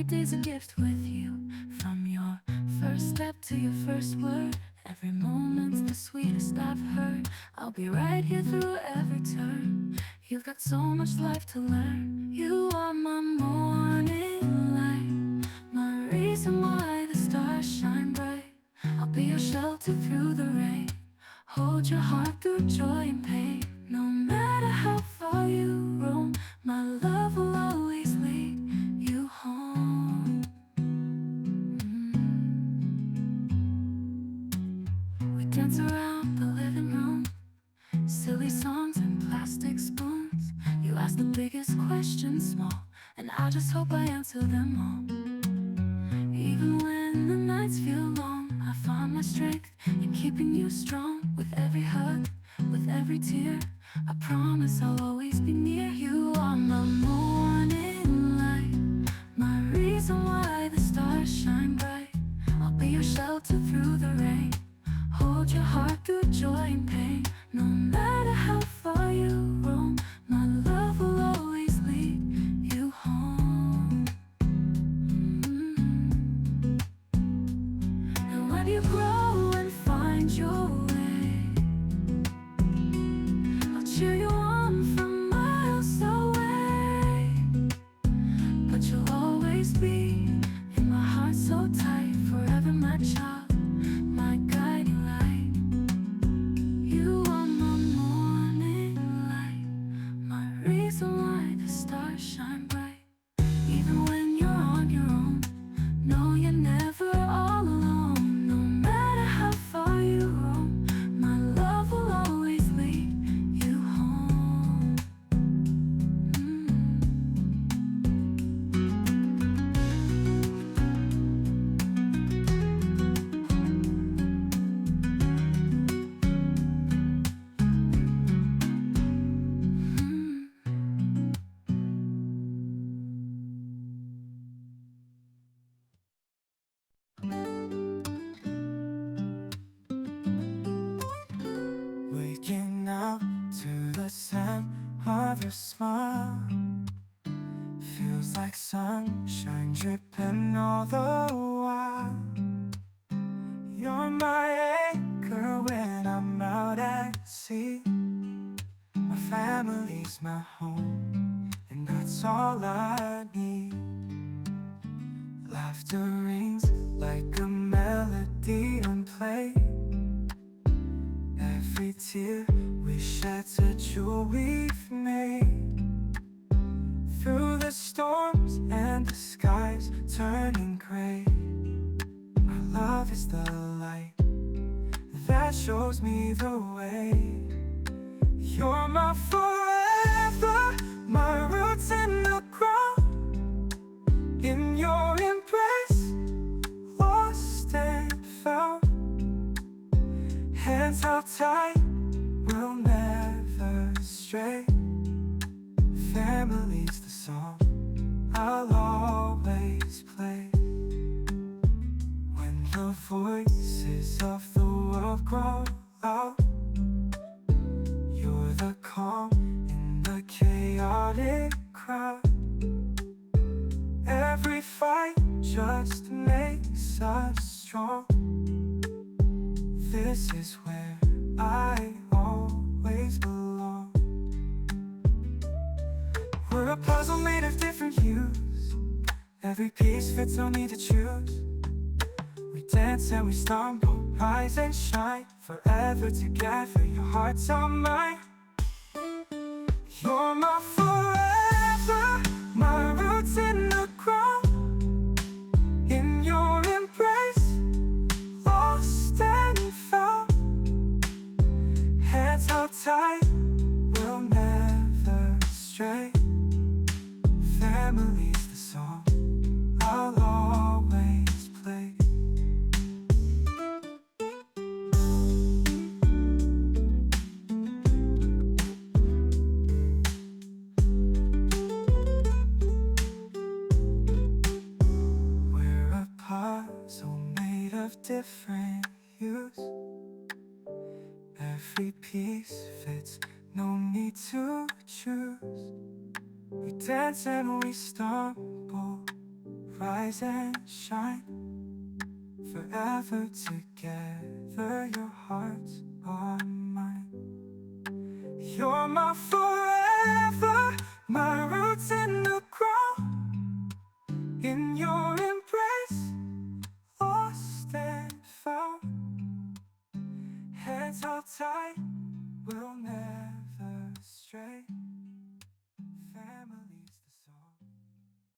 Every day's a gift with you. From your first step to your first word, every moment's the sweetest I've heard. I'll be right here through every turn. You've got so much life to learn. You are my morning light, my reason why the stars shine bright. I'll be your shelter through the rain, hold your heart through joy and pain. No matter how far you roam, my love will always lead you home. We dance around the living room, silly songs and plastic spoons. You ask the biggest questions, small, and I just hope I answer them all. Even when the nights feel long, I find my strength in keeping you strong. With every hug, with every tear, I promise I'll always be near. You are my morning light, my reason why the stars shine bright. I'll be your shelter through the rain, hold your heart through joy and pain. No matter how far you roam, my love will always lead you home. And when you grow and find your way, I'll cheer you on from miles away. But you'll always be in my heart so tight, forever my child, my guiding light. You are my morning light, my reason why the stars shine bright. Even when you're on your own, know you're never all alone. No matter how far you roam, my love will always lead you home. Waking up to the sound of your smile feels like sunshine dripping all the while. You're my anchor when I'm out at sea. My family's my home, and that's all I need. Laughter rings like a melody unplayed. Every tear we shed's a jewel we've made. Through the storms and the skies turning gray, our love is the light that shows me the way. You're my forever, my roots in the ground. In your embrace, lost and found. Hands held tight, we'll never stray. Family's the song I'll always play. When the voices of the world grow out, you're the calm in the chaotic crowd. Every fight just makes us strong. This is where I always belong. We're a puzzle made of different hues. Every piece fits, no need to choose. We dance and we stumble, rise and shine, forever together, your hearts are mine. You're my forever, my roots in the ground. In your embrace, lost and found. Hands held tight, we'll never stray. Family's the song I'll always play. We're a puzzle made of different hues. Every piece fits, no need to choose. We dance and we stumble, rise and shine. Forever together, your hearts are mine. You're my forever,